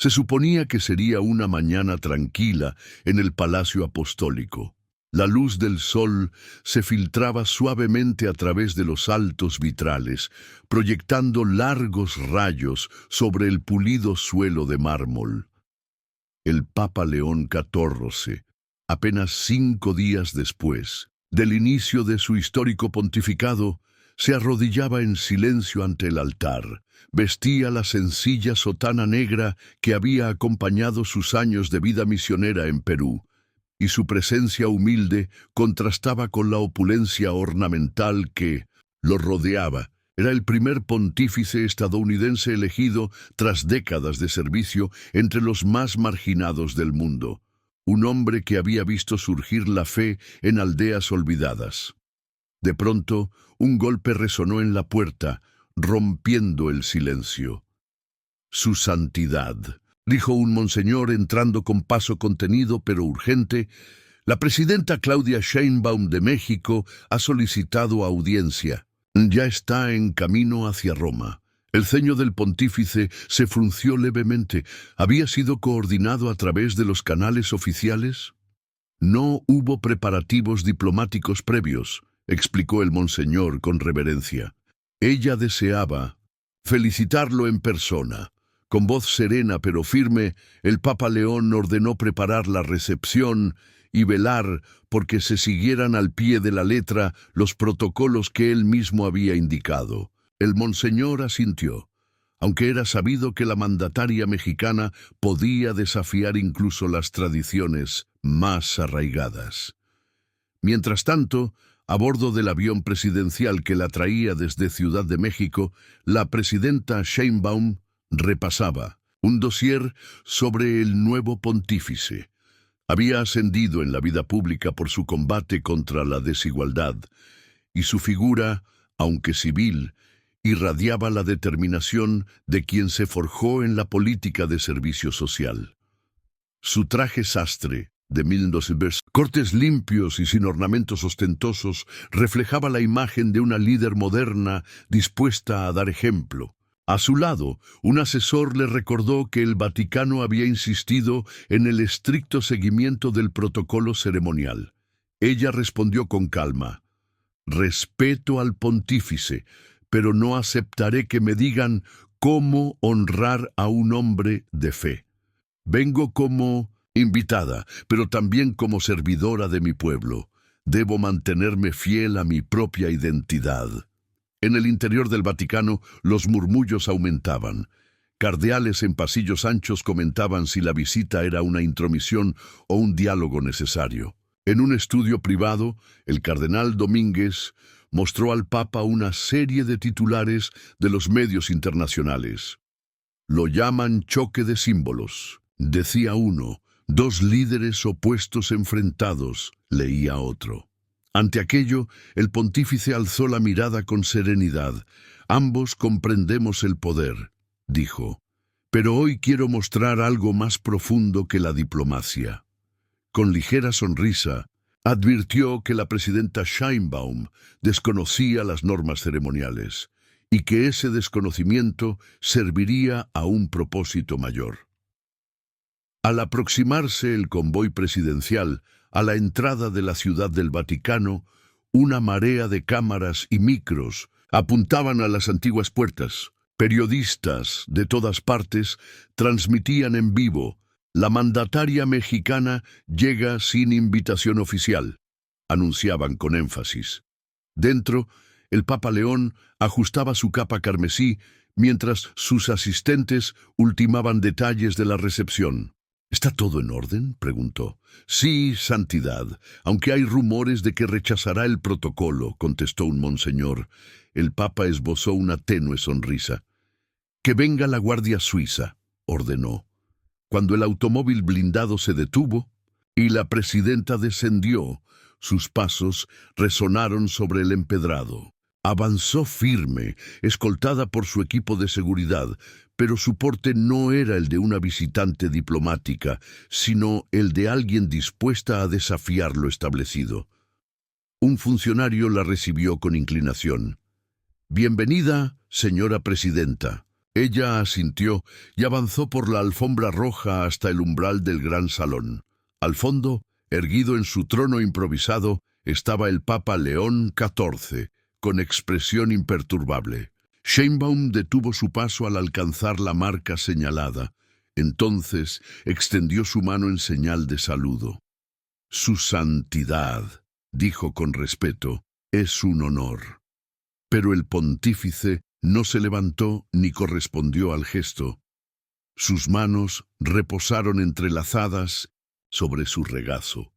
Se suponía que sería una mañana tranquila en el Palacio Apostólico. La luz del sol se filtraba suavemente a través de los altos vitrales, proyectando largos rayos sobre el pulido suelo de mármol. El Papa León XIV, apenas 5 días después del inicio de su histórico pontificado, se arrodillaba en silencio ante el altar. Vestía la sencilla sotana negra que había acompañado sus años de vida misionera en Perú, y su presencia humilde contrastaba con la opulencia ornamental que lo rodeaba. Era el primer pontífice estadounidense elegido tras décadas de servicio entre los más marginados del mundo, un hombre que había visto surgir la fe en aldeas olvidadas. De pronto, un golpe resonó en la puerta, rompiendo el silencio. «Su santidad», dijo un monseñor entrando con paso contenido pero urgente, «la presidenta Claudia Sheinbaum de México ha solicitado audiencia. Ya está en camino hacia Roma». El ceño del pontífice se frunció levemente. ¿Había sido coordinado a través de los canales oficiales? «No hubo preparativos diplomáticos previos», explicó el monseñor con reverencia. «Ella deseaba felicitarlo en persona». Con voz serena pero firme, el Papa León ordenó preparar la recepción y velar porque se siguieran al pie de la letra los protocolos que él mismo había indicado. El monseñor asintió, aunque era sabido que la mandataria mexicana podía desafiar incluso las tradiciones más arraigadas. Mientras tanto, a bordo del avión presidencial que la traía desde Ciudad de México, la presidenta Sheinbaum repasaba un dossier sobre el nuevo pontífice. Había ascendido en la vida pública por su combate contra la desigualdad, y su figura, aunque civil, irradiaba la determinación de quien se forjó en la política de servicio social. Su traje sastre, de 1900, cortes limpios y sin ornamentos ostentosos, reflejaba la imagen de una líder moderna dispuesta a dar ejemplo. A su lado, un asesor le recordó que el Vaticano había insistido en el estricto seguimiento del protocolo ceremonial. Ella respondió con calma: «Respeto al pontífice, pero no aceptaré que me digan cómo honrar a un hombre de fe. Vengo como invitada, pero también como servidora de mi pueblo. Debo mantenerme fiel a mi propia identidad». En el interior del Vaticano, los murmullos aumentaban. Cardeales en pasillos anchos comentaban si la visita era una intromisión o un diálogo necesario. En un estudio privado, el cardenal Domínguez mostró al Papa una serie de titulares de los medios internacionales. «Lo llaman choque de símbolos», decía uno. «Dos líderes opuestos enfrentados», leía otro. Ante aquello, el pontífice alzó la mirada con serenidad. «Ambos comprendemos el poder», dijo, «pero hoy quiero mostrar algo más profundo que la diplomacia». Con ligera sonrisa, advirtió que la presidenta Sheinbaum desconocía las normas ceremoniales y que ese desconocimiento serviría a un propósito mayor. Al aproximarse el convoy presidencial a la entrada de la Ciudad del Vaticano, una marea de cámaras y micros apuntaban a las antiguas puertas. Periodistas de todas partes transmitían en vivo: «La mandataria mexicana llega sin invitación oficial», anunciaban con énfasis. Dentro, el Papa León ajustaba su capa carmesí mientras sus asistentes ultimaban detalles de la recepción. «¿Está todo en orden?», preguntó. «Sí, santidad, aunque hay rumores de que rechazará el protocolo», contestó un monseñor. El Papa esbozó una tenue sonrisa. «Que venga la Guardia Suiza», ordenó. Cuando el automóvil blindado se detuvo y la presidenta descendió, sus pasos resonaron sobre el empedrado. Avanzó firme, escoltada por su equipo de seguridad, pero su porte no era el de una visitante diplomática, sino el de alguien dispuesta a desafiar lo establecido. Un funcionario la recibió con inclinación. «Bienvenida, señora presidenta», Ella asintió y avanzó por la alfombra roja hasta el umbral del gran salón. Al fondo, erguido en su trono improvisado, estaba el Papa León XIV, con expresión imperturbable. Sheinbaum detuvo su paso al alcanzar la marca señalada. Entonces extendió su mano en señal de saludo. «Su santidad», dijo con respeto, «es un honor». Pero el pontífice no se levantó ni correspondió al gesto. Sus manos reposaron entrelazadas sobre su regazo.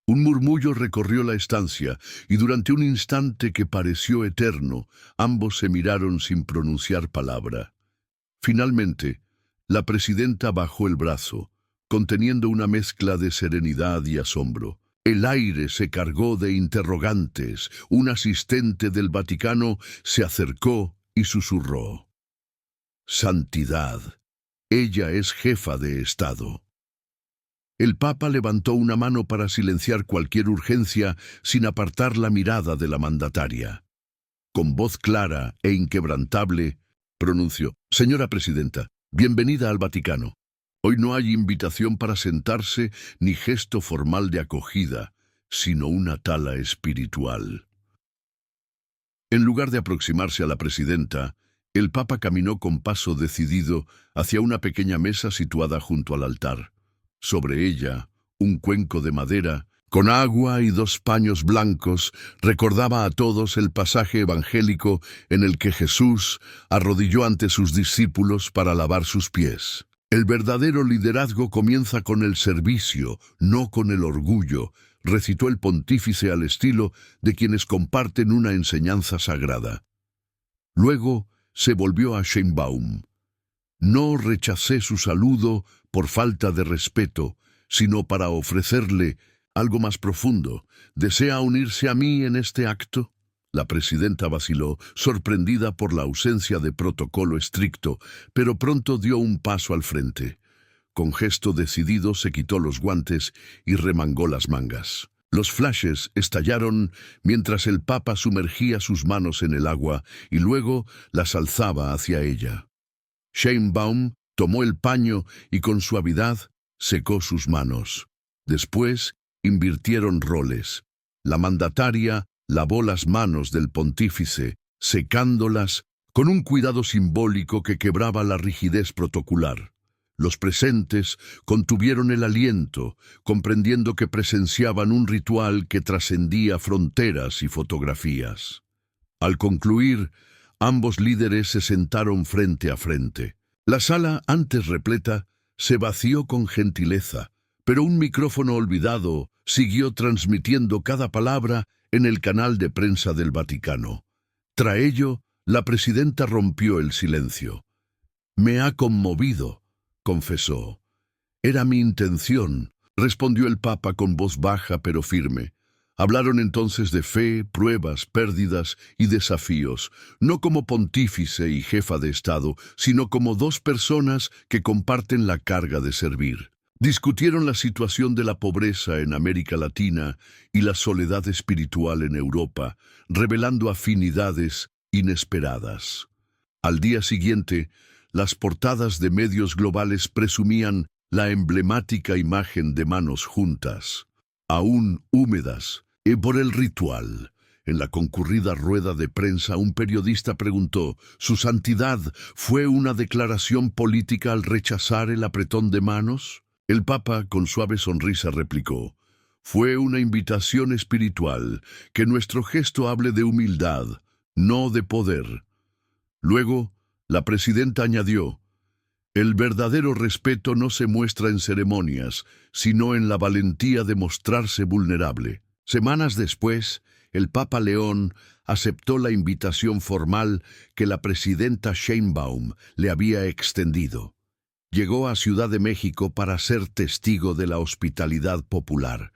Un murmullo recorrió la estancia y durante un instante que pareció eterno, ambos se miraron sin pronunciar palabra. Finalmente, la presidenta bajó el brazo, conteniendo una mezcla de serenidad y asombro. El aire se cargó de interrogantes. Un asistente del Vaticano se acercó y susurró: «Santidad, ella es jefa de Estado». El Papa levantó una mano para silenciar cualquier urgencia sin apartar la mirada de la mandataria. Con voz clara e inquebrantable, pronunció: «Señora Presidenta, bienvenida al Vaticano. Hoy no hay invitación para sentarse ni gesto formal de acogida, sino una tala espiritual». En lugar de aproximarse a la presidenta, el Papa caminó con paso decidido hacia una pequeña mesa situada junto al altar. Sobre ella, un cuenco de madera, con agua y 2 paños blancos, recordaba a todos el pasaje evangélico en el que Jesús arrodilló ante sus discípulos para lavar sus pies. El verdadero liderazgo comienza con el servicio, no con el orgullo, recitó el pontífice al estilo de quienes comparten una enseñanza sagrada. Luego se volvió a Sheinbaum. «No rechacé su saludo por falta de respeto, sino para ofrecerle algo más profundo. ¿Desea unirse a mí en este acto?». La presidenta vaciló, sorprendida por la ausencia de protocolo estricto, pero pronto dio un paso al frente. Con gesto decidido se quitó los guantes y remangó las mangas. Los flashes estallaron mientras el Papa sumergía sus manos en el agua y luego las alzaba hacia ella. Sheinbaum tomó el paño y con suavidad secó sus manos. Después invirtieron roles. La mandataria lavó las manos del pontífice, secándolas con un cuidado simbólico que quebraba la rigidez protocolar. Los presentes contuvieron el aliento, comprendiendo que presenciaban un ritual que trascendía fronteras y fotografías. Al concluir, ambos líderes se sentaron frente a frente. La sala, antes repleta, se vació con gentileza, pero un micrófono olvidado siguió transmitiendo cada palabra en el canal de prensa del Vaticano. Tras ello, la presidenta rompió el silencio. «Me ha conmovido», confesó. «Era mi intención», respondió el Papa con voz baja pero firme. Hablaron entonces de fe, pruebas, pérdidas y desafíos, no como pontífice y jefa de Estado, sino como 2 personas que comparten la carga de servir. Discutieron la situación de la pobreza en América Latina y la soledad espiritual en Europa, revelando afinidades inesperadas. Al día siguiente, las portadas de medios globales presumían la emblemática imagen de manos juntas, aún húmedas, y por el ritual. En la concurrida rueda de prensa, un periodista preguntó: «¿Su santidad fue una declaración política al rechazar el apretón de manos?». El Papa, con suave sonrisa, replicó: «Fue una invitación espiritual, que nuestro gesto hable de humildad, no de poder». Luego, la presidenta añadió: «El verdadero respeto no se muestra en ceremonias, sino en la valentía de mostrarse vulnerable». Semanas después, el Papa León aceptó la invitación formal que la presidenta Sheinbaum le había extendido. Llegó a Ciudad de México para ser testigo de la hospitalidad popular.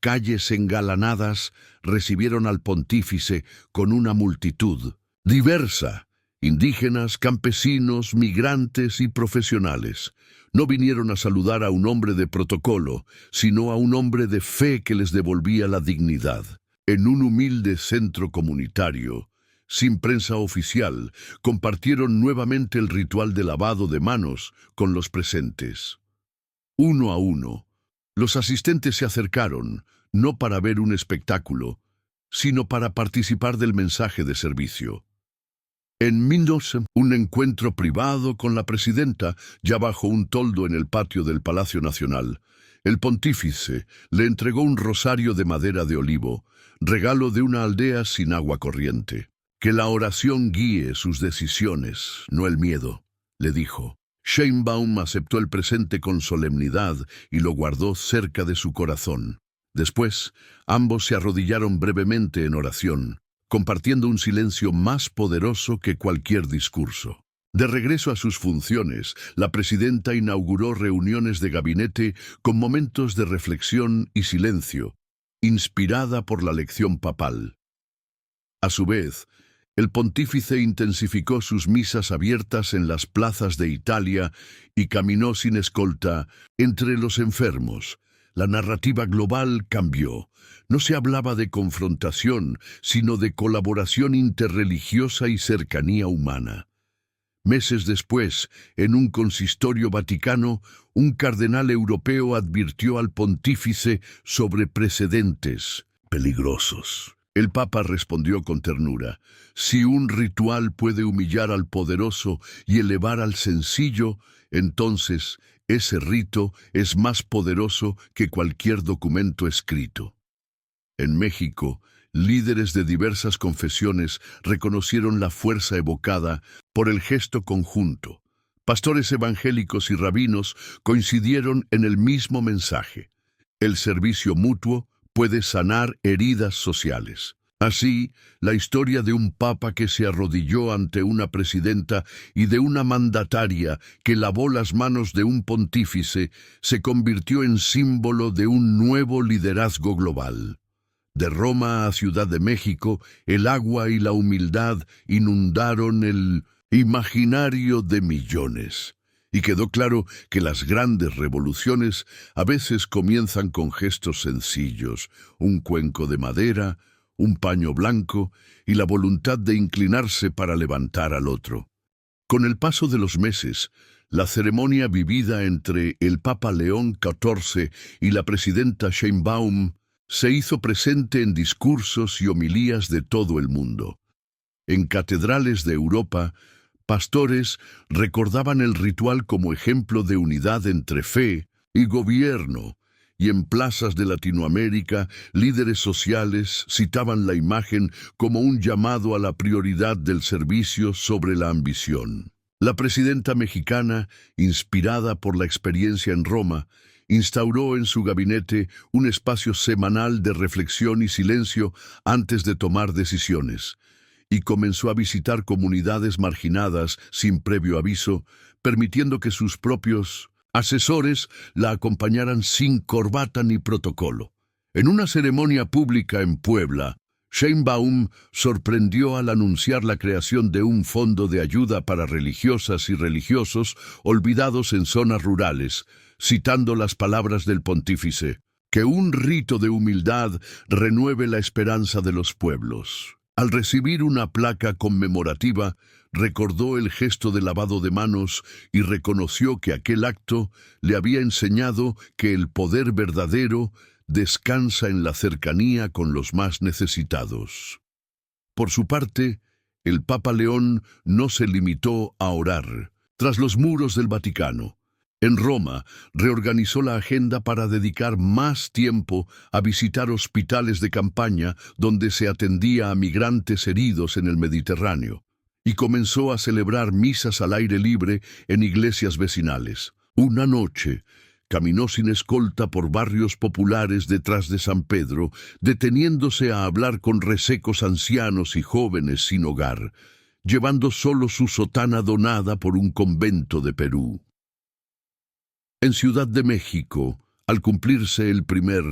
Calles engalanadas recibieron al pontífice con una multitud diversa: indígenas, campesinos, migrantes y profesionales. No vinieron a saludar a un hombre de protocolo, sino a un hombre de fe que les devolvía la dignidad. En un humilde centro comunitario, sin prensa oficial, compartieron nuevamente el ritual de lavado de manos con los presentes. Uno a uno, los asistentes se acercaron, no para ver un espectáculo, sino para participar del mensaje de servicio. En 1900, un encuentro privado con la presidenta, ya bajo un toldo en el patio del Palacio Nacional, el pontífice le entregó un rosario de madera de olivo, regalo de una aldea sin agua corriente. Que la oración guíe sus decisiones, no el miedo, le dijo. Sheinbaum aceptó el presente con solemnidad y lo guardó cerca de su corazón. Después, ambos se arrodillaron brevemente en oración, compartiendo un silencio más poderoso que cualquier discurso. De regreso a sus funciones, la presidenta inauguró reuniones de gabinete con momentos de reflexión y silencio, inspirada por la lección papal. A su vez, el pontífice intensificó sus misas abiertas en las plazas de Italia y caminó sin escolta entre los enfermos. La narrativa global cambió. No se hablaba de confrontación, sino de colaboración interreligiosa y cercanía humana. Meses después, en un consistorio vaticano, un cardenal europeo advirtió al pontífice sobre precedentes peligrosos. El Papa respondió con ternura: si un ritual puede humillar al poderoso y elevar al sencillo, entonces ese rito es más poderoso que cualquier documento escrito. En México, líderes de diversas confesiones reconocieron la fuerza evocada por el gesto conjunto. Pastores evangélicos y rabinos coincidieron en el mismo mensaje: el servicio mutuo puede sanar heridas sociales. Así, la historia de un papa que se arrodilló ante una presidenta y de una mandataria que lavó las manos de un pontífice se convirtió en símbolo de un nuevo liderazgo global. De Roma a Ciudad de México, el agua y la humildad inundaron el imaginario de millones. Y quedó claro que las grandes revoluciones a veces comienzan con gestos sencillos: un cuenco de madera, un paño blanco y la voluntad de inclinarse para levantar al otro. Con el paso de los meses, la ceremonia vivida entre el Papa León XIV y la presidenta Sheinbaum se hizo presente en discursos y homilías de todo el mundo. En catedrales de Europa, pastores recordaban el ritual como ejemplo de unidad entre fe y gobierno, y en plazas de Latinoamérica, líderes sociales citaban la imagen como un llamado a la prioridad del servicio sobre la ambición. La presidenta mexicana, inspirada por la experiencia en Roma, instauró en su gabinete un espacio semanal de reflexión y silencio antes de tomar decisiones, y comenzó a visitar comunidades marginadas sin previo aviso, permitiendo que sus propios asesores la acompañaran sin corbata ni protocolo. En una ceremonia pública en Puebla, Sheinbaum sorprendió al anunciar la creación de un fondo de ayuda para religiosas y religiosos olvidados en zonas rurales, citando las palabras del pontífice: que un rito de humildad renueve la esperanza de los pueblos. Al recibir una placa conmemorativa, recordó el gesto de lavado de manos y reconoció que aquel acto le había enseñado que el poder verdadero descansa en la cercanía con los más necesitados. Por su parte, el Papa León no se limitó a orar tras los muros del Vaticano. En Roma, reorganizó la agenda para dedicar más tiempo a visitar hospitales de campaña donde se atendía a migrantes heridos en el Mediterráneo, y comenzó a celebrar misas al aire libre en iglesias vecinales. Una noche, caminó sin escolta por barrios populares detrás de San Pedro, deteniéndose a hablar con resecos ancianos y jóvenes sin hogar, llevando solo su sotana donada por un convento de Perú. En Ciudad de México, al cumplirse el primer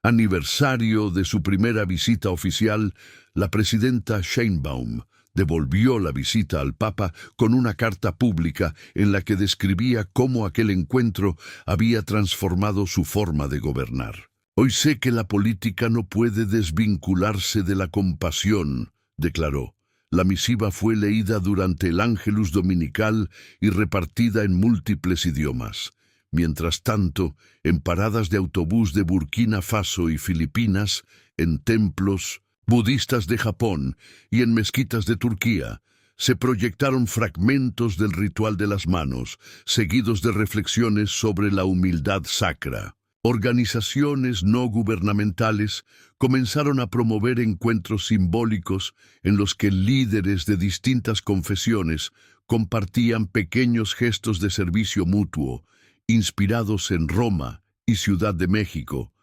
aniversario de su primera visita oficial, la presidenta Sheinbaum devolvió la visita al Papa con una carta pública en la que describía cómo aquel encuentro había transformado su forma de gobernar. Hoy sé que la política no puede desvincularse de la compasión, declaró. La misiva fue leída durante el Ángelus dominical y repartida en múltiples idiomas. Mientras tanto, en paradas de autobús de Burkina Faso y Filipinas, en templos budistas de Japón y en mezquitas de Turquía, se proyectaron fragmentos del ritual de las manos, seguidos de reflexiones sobre la humildad sacra. Organizaciones no gubernamentales comenzaron a promover encuentros simbólicos en los que líderes de distintas confesiones compartían pequeños gestos de servicio mutuo, inspirados en Roma y Ciudad de México.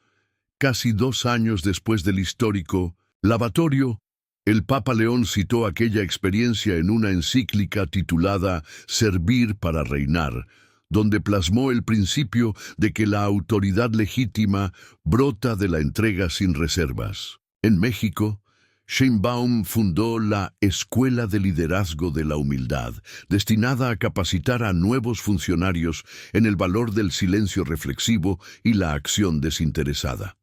Casi 2 años después del histórico lavatorio, el Papa León citó aquella experiencia en una encíclica titulada Servir para reinar, donde plasmó el principio de que la autoridad legítima brota de la entrega sin reservas. En México, Sheinbaum fundó la Escuela de Liderazgo de la Humildad, destinada a capacitar a nuevos funcionarios en el valor del silencio reflexivo y la acción desinteresada.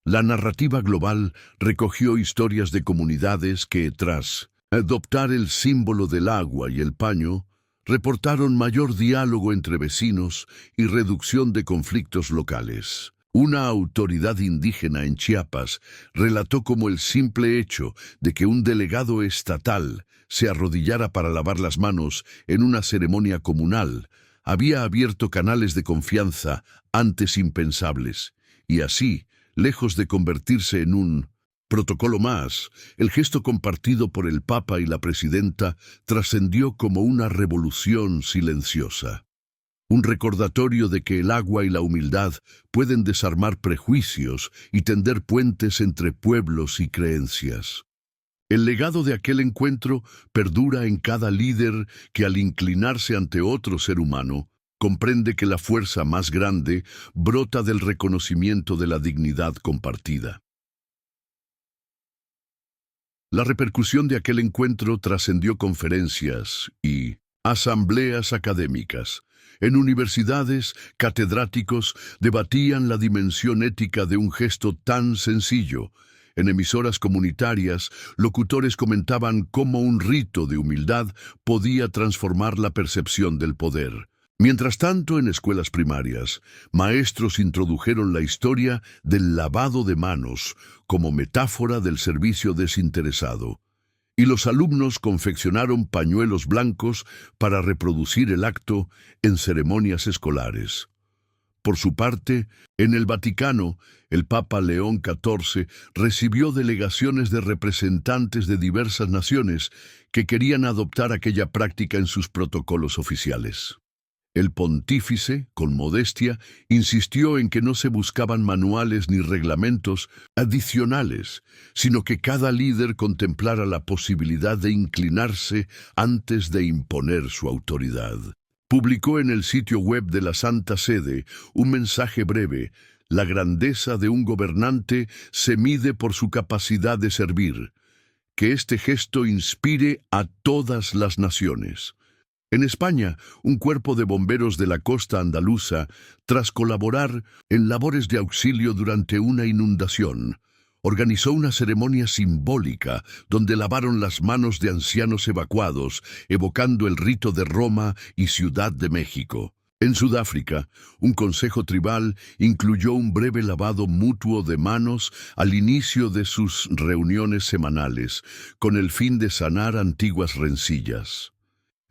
La narrativa global recogió historias de comunidades que, tras adoptar el símbolo del agua y el paño, reportaron mayor diálogo entre vecinos y reducción de conflictos locales. Una autoridad indígena en Chiapas relató cómo el simple hecho de que un delegado estatal se arrodillara para lavar las manos en una ceremonia comunal había abierto canales de confianza antes impensables, y así, lejos de convertirse en un protocolo más, el gesto compartido por el Papa y la Presidenta trascendió como una revolución silenciosa. Un recordatorio de que el agua y la humildad pueden desarmar prejuicios y tender puentes entre pueblos y creencias. El legado de aquel encuentro perdura en cada líder que, al inclinarse ante otro ser humano, comprende que la fuerza más grande brota del reconocimiento de la dignidad compartida. La repercusión de aquel encuentro trascendió conferencias y asambleas académicas. En universidades, catedráticos debatían la dimensión ética de un gesto tan sencillo. En emisoras comunitarias, locutores comentaban cómo un rito de humildad podía transformar la percepción del poder. Mientras tanto, en escuelas primarias, maestros introdujeron la historia del lavado de manos como metáfora del servicio desinteresado, y los alumnos confeccionaron pañuelos blancos para reproducir el acto en ceremonias escolares. Por su parte, en el Vaticano, el Papa León XIV recibió delegaciones de representantes de diversas naciones que querían adoptar aquella práctica en sus protocolos oficiales. El pontífice, con modestia, insistió en que no se buscaban manuales ni reglamentos adicionales, sino que cada líder contemplara la posibilidad de inclinarse antes de imponer su autoridad. Publicó en el sitio web de la Santa Sede un mensaje breve: la grandeza de un gobernante se mide por su capacidad de servir. Que este gesto inspire a todas las naciones. En España, un cuerpo de bomberos de la costa andaluza, tras colaborar en labores de auxilio durante una inundación, organizó una ceremonia simbólica donde lavaron las manos de ancianos evacuados, evocando el rito de Roma y Ciudad de México. En Sudáfrica, un consejo tribal incluyó un breve lavado mutuo de manos al inicio de sus reuniones semanales, con el fin de sanar antiguas rencillas.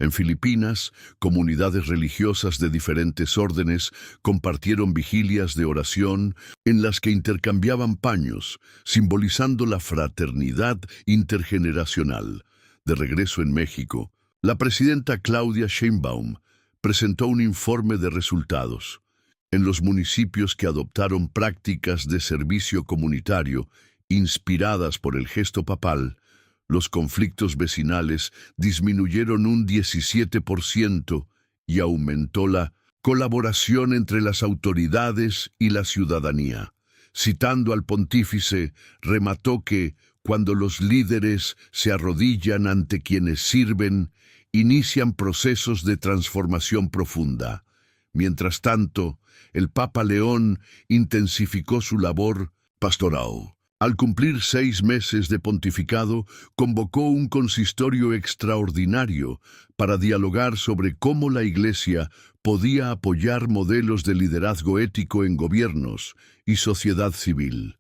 En Filipinas, comunidades religiosas de diferentes órdenes compartieron vigilias de oración en las que intercambiaban paños, simbolizando la fraternidad intergeneracional. De regreso en México, la presidenta Claudia Sheinbaum presentó un informe de resultados. En los municipios que adoptaron prácticas de servicio comunitario inspiradas por el gesto papal, los conflictos vecinales disminuyeron un 17% y aumentó la colaboración entre las autoridades y la ciudadanía. Citando al pontífice, remató que, cuando los líderes se arrodillan ante quienes sirven, inician procesos de transformación profunda. Mientras tanto, el Papa León intensificó su labor pastoral. Al cumplir 6 meses de pontificado, convocó un consistorio extraordinario para dialogar sobre cómo la Iglesia podía apoyar modelos de liderazgo ético en gobiernos y sociedad civil.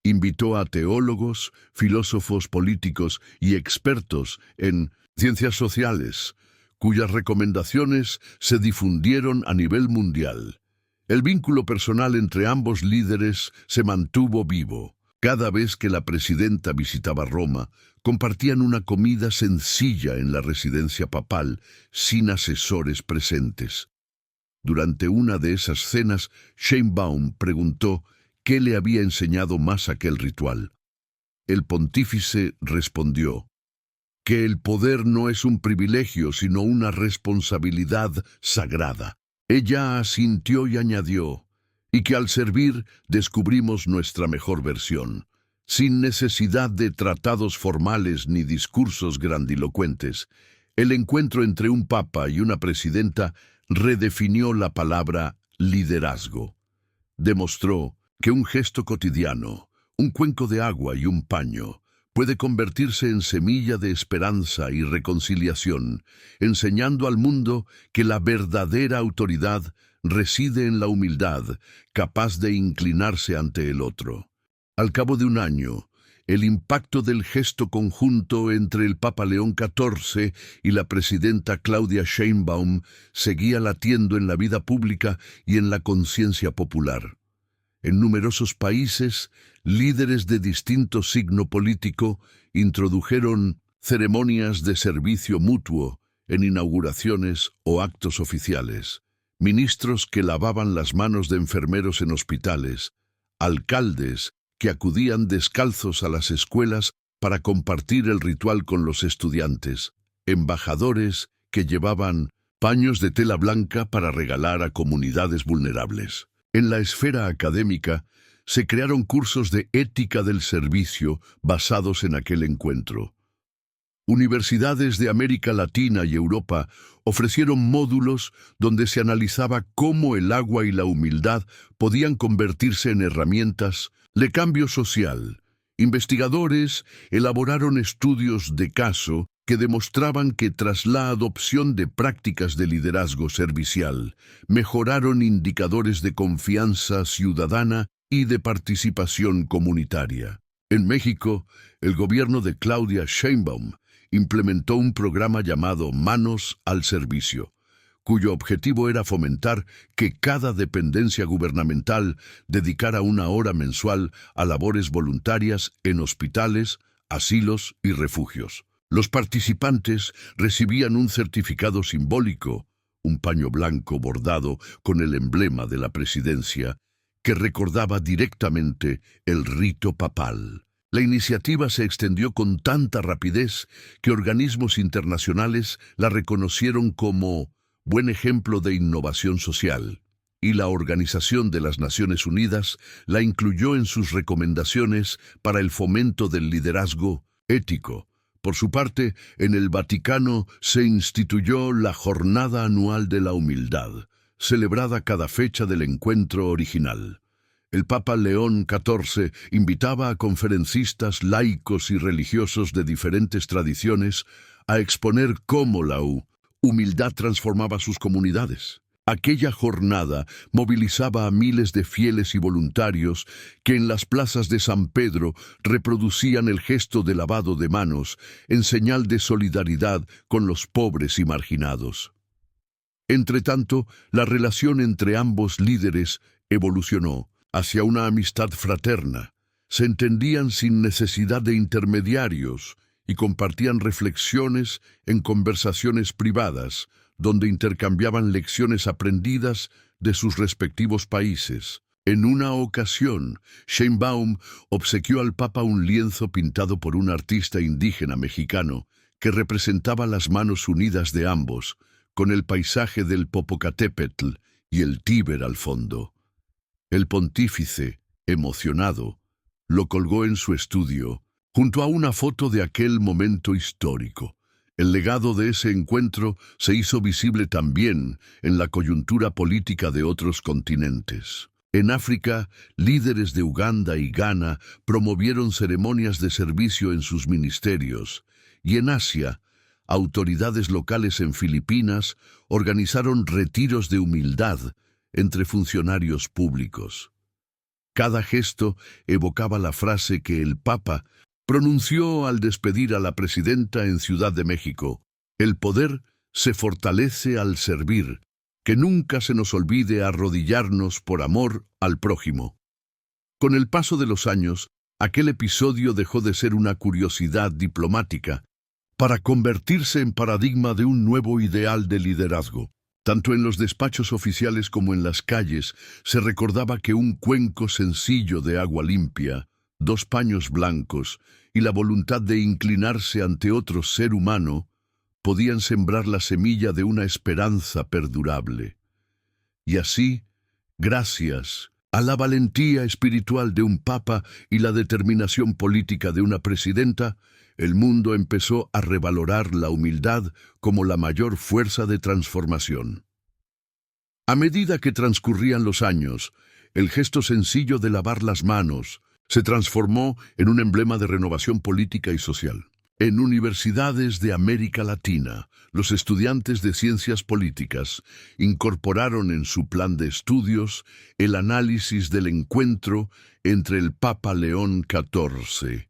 Invitó a teólogos, filósofos políticos y expertos en ciencias sociales, cuyas recomendaciones se difundieron a nivel mundial. El vínculo personal entre ambos líderes se mantuvo vivo. Cada vez que la presidenta visitaba Roma, compartían una comida sencilla en la residencia papal, sin asesores presentes. Durante una de esas cenas, Sheinbaum preguntó qué le había enseñado más aquel ritual. El pontífice respondió que el poder no es un privilegio, sino una responsabilidad sagrada. Ella asintió y añadió, y que al servir descubrimos nuestra mejor versión, sin necesidad de tratados formales ni discursos grandilocuentes. El encuentro entre un papa y una presidenta redefinió la palabra liderazgo. Demostró que un gesto cotidiano, un cuenco de agua y un paño, puede convertirse en semilla de esperanza y reconciliación, enseñando al mundo que la verdadera autoridad reside en la humildad, capaz de inclinarse ante el otro. Al cabo de un año, el impacto del gesto conjunto entre el Papa León XIV y la presidenta Claudia Sheinbaum seguía latiendo en la vida pública y en la conciencia popular. En numerosos países, líderes de distinto signo político introdujeron ceremonias de servicio mutuo en inauguraciones o actos oficiales, ministros que lavaban las manos de enfermeros en hospitales, alcaldes que acudían descalzos a las escuelas para compartir el ritual con los estudiantes, embajadores que llevaban paños de tela blanca para regalar a comunidades vulnerables. En la esfera académica, se crearon cursos de ética del servicio basados en aquel encuentro. Universidades de América Latina y Europa ofrecieron módulos donde se analizaba cómo el agua y la humildad podían convertirse en herramientas de cambio social. Investigadores elaboraron estudios de caso que demostraban que tras la adopción de prácticas de liderazgo servicial, mejoraron indicadores de confianza ciudadana y de participación comunitaria. En México, el gobierno de Claudia Sheinbaum implementó un programa llamado Manos al Servicio, cuyo objetivo era fomentar que cada dependencia gubernamental dedicara 1 hora mensual a labores voluntarias en hospitales, asilos y refugios. Los participantes recibían un certificado simbólico, un paño blanco bordado con el emblema de la presidencia, que recordaba directamente el rito papal. La iniciativa se extendió con tanta rapidez que organismos internacionales la reconocieron como buen ejemplo de innovación social, y la Organización de las Naciones Unidas la incluyó en sus recomendaciones para el fomento del liderazgo ético. Por su parte, en el Vaticano se instituyó la Jornada Anual de la Humildad, celebrada cada fecha del encuentro original. El Papa León XIV invitaba a conferencistas laicos y religiosos de diferentes tradiciones a exponer cómo la humildad transformaba sus comunidades. Aquella jornada movilizaba a miles de fieles y voluntarios que en las plazas de San Pedro reproducían el gesto de lavado de manos en señal de solidaridad con los pobres y marginados. Entretanto, la relación entre ambos líderes evolucionó hacia una amistad fraterna. Se entendían sin necesidad de intermediarios y compartían reflexiones en conversaciones privadas, donde intercambiaban lecciones aprendidas de sus respectivos países. En una ocasión, Sheinbaum obsequió al Papa un lienzo pintado por un artista indígena mexicano que representaba las manos unidas de ambos, con el paisaje del Popocatépetl y el Tíber al fondo. El pontífice, emocionado, lo colgó en su estudio, junto a una foto de aquel momento histórico. El legado de ese encuentro se hizo visible también en la coyuntura política de otros continentes. En África, líderes de Uganda y Ghana promovieron ceremonias de servicio en sus ministerios, y en Asia, autoridades locales en Filipinas organizaron retiros de humildad entre funcionarios públicos. Cada gesto evocaba la frase que el Papa pronunció al despedir a la presidenta en Ciudad de México: el poder se fortalece al servir, que nunca se nos olvide arrodillarnos por amor al prójimo. Con el paso de los años, aquel episodio dejó de ser una curiosidad diplomática para convertirse en paradigma de un nuevo ideal de liderazgo. Tanto en los despachos oficiales como en las calles se recordaba que un cuenco sencillo de agua limpia, 2 paños blancos y la voluntad de inclinarse ante otro ser humano podían sembrar la semilla de una esperanza perdurable. Y así, gracias a la valentía espiritual de un papa y la determinación política de una presidenta, el mundo empezó a revalorar la humildad como la mayor fuerza de transformación. A medida que transcurrían los años, el gesto sencillo de lavar las manos se transformó en un emblema de renovación política y social. En universidades de América Latina, los estudiantes de ciencias políticas incorporaron en su plan de estudios el análisis del encuentro entre el Papa León XIV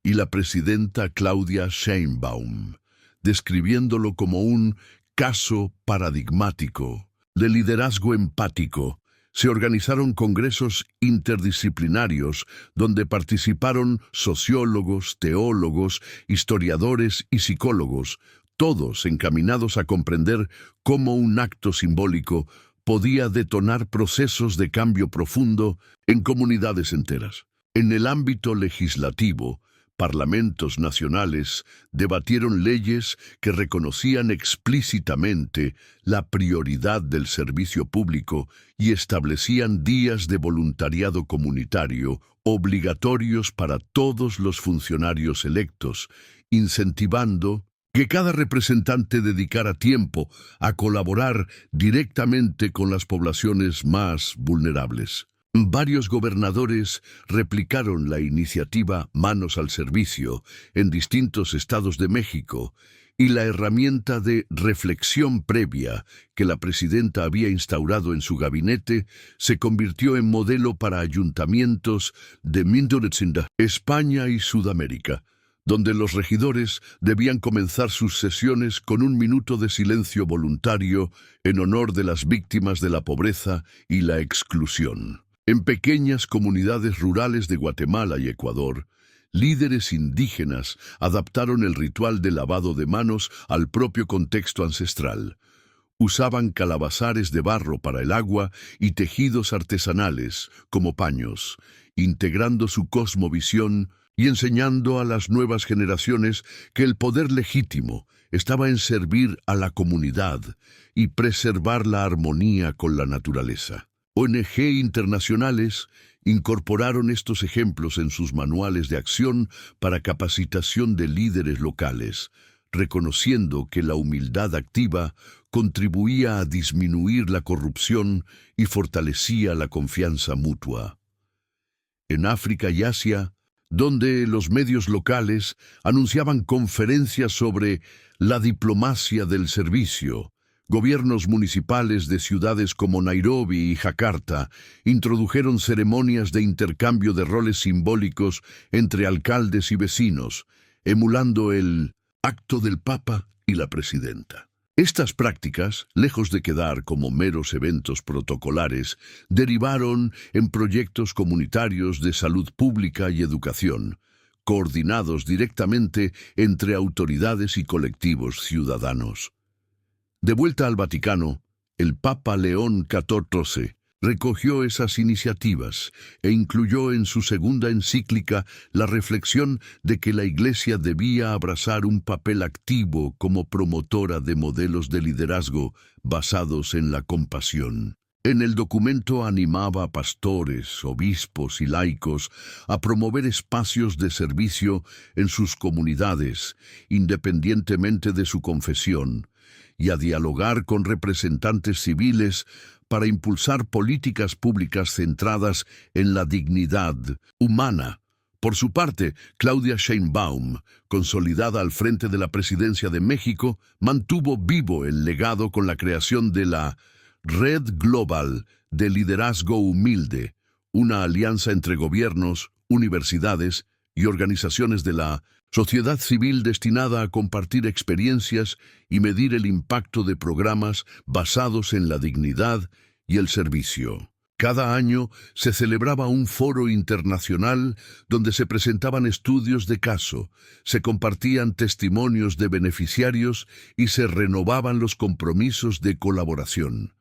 y la presidenta Claudia Sheinbaum, describiéndolo como un caso paradigmático de liderazgo empático. Se organizaron congresos interdisciplinarios donde participaron sociólogos, teólogos, historiadores y psicólogos, todos encaminados a comprender cómo un acto simbólico podía detonar procesos de cambio profundo en comunidades enteras. En el ámbito legislativo, parlamentos nacionales debatieron leyes que reconocían explícitamente la prioridad del servicio público y establecían días de voluntariado comunitario obligatorios para todos los funcionarios electos, incentivando que cada representante dedicara tiempo a colaborar directamente con las poblaciones más vulnerables. Varios gobernadores replicaron la iniciativa Manos al Servicio en distintos estados de México, y la herramienta de reflexión previa que la presidenta había instaurado en su gabinete se convirtió en modelo para ayuntamientos de España y Sudamérica, donde los regidores debían comenzar sus sesiones con un minuto de silencio voluntario en honor de las víctimas de la pobreza y la exclusión. En pequeñas comunidades rurales de Guatemala y Ecuador, líderes indígenas adaptaron el ritual de lavado de manos al propio contexto ancestral. Usaban calabazares de barro para el agua y tejidos artesanales, como paños, integrando su cosmovisión y enseñando a las nuevas generaciones que el poder legítimo estaba en servir a la comunidad y preservar la armonía con la naturaleza. ONG internacionales incorporaron estos ejemplos en sus manuales de acción para capacitación de líderes locales, reconociendo que la humildad activa contribuía a disminuir la corrupción y fortalecía la confianza mutua. En África y Asia, donde los medios locales anunciaban conferencias sobre la diplomacia del servicio, gobiernos municipales de ciudades como Nairobi y Jakarta introdujeron ceremonias de intercambio de roles simbólicos entre alcaldes y vecinos, emulando el acto del Papa y la presidenta. Estas prácticas, lejos de quedar como meros eventos protocolares, derivaron en proyectos comunitarios de salud pública y educación, coordinados directamente entre autoridades y colectivos ciudadanos. De vuelta al Vaticano, el Papa León XIV recogió esas iniciativas e incluyó en su segunda encíclica la reflexión de que la Iglesia debía abrazar un papel activo como promotora de modelos de liderazgo basados en la compasión. En el documento animaba a pastores, obispos y laicos a promover espacios de servicio en sus comunidades, independientemente de su confesión, y a dialogar con representantes civiles para impulsar políticas públicas centradas en la dignidad humana. Por su parte, Claudia Sheinbaum, consolidada al frente de la presidencia de México, mantuvo vivo el legado con la creación de la Red Global de Liderazgo Humilde, una alianza entre gobiernos, universidades y organizaciones de la sociedad civil destinada a compartir experiencias y medir el impacto de programas basados en la dignidad y el servicio. Cada año se celebraba un foro internacional donde se presentaban estudios de caso, se compartían testimonios de beneficiarios y se renovaban los compromisos de colaboración.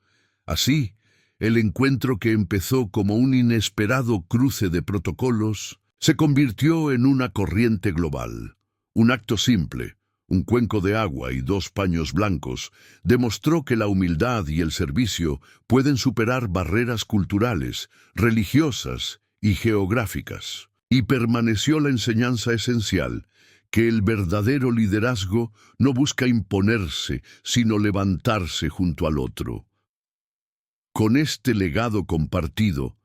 Así, el encuentro que empezó como un inesperado cruce de protocolos se convirtió en una corriente global. Un acto simple, un cuenco de agua y 2 paños blancos, demostró que la humildad y el servicio pueden superar barreras culturales, religiosas y geográficas. Y permaneció la enseñanza esencial, que el verdadero liderazgo no busca imponerse, sino levantarse junto al otro. Con este legado compartido,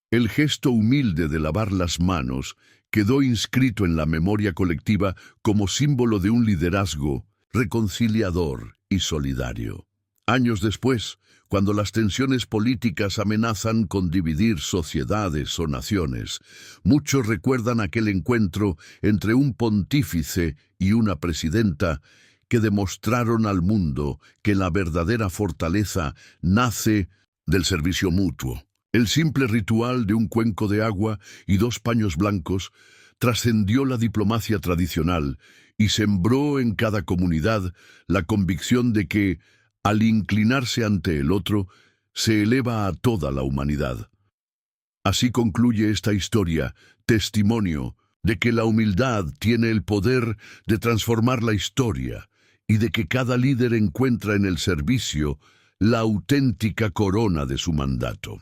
el gesto humilde de lavar las manos quedó inscrito en la memoria colectiva como símbolo de un liderazgo reconciliador y solidario. Años después, cuando las tensiones políticas amenazan con dividir sociedades o naciones, muchos recuerdan aquel encuentro entre un pontífice y una presidenta que demostraron al mundo que la verdadera fortaleza nace del servicio mutuo. El simple ritual de un cuenco de agua y 2 paños blancos trascendió la diplomacia tradicional y sembró en cada comunidad la convicción de que, al inclinarse ante el otro, se eleva a toda la humanidad. Así concluye esta historia, testimonio de que la humildad tiene el poder de transformar la historia y de que cada líder encuentra en el servicio la auténtica corona de su mandato.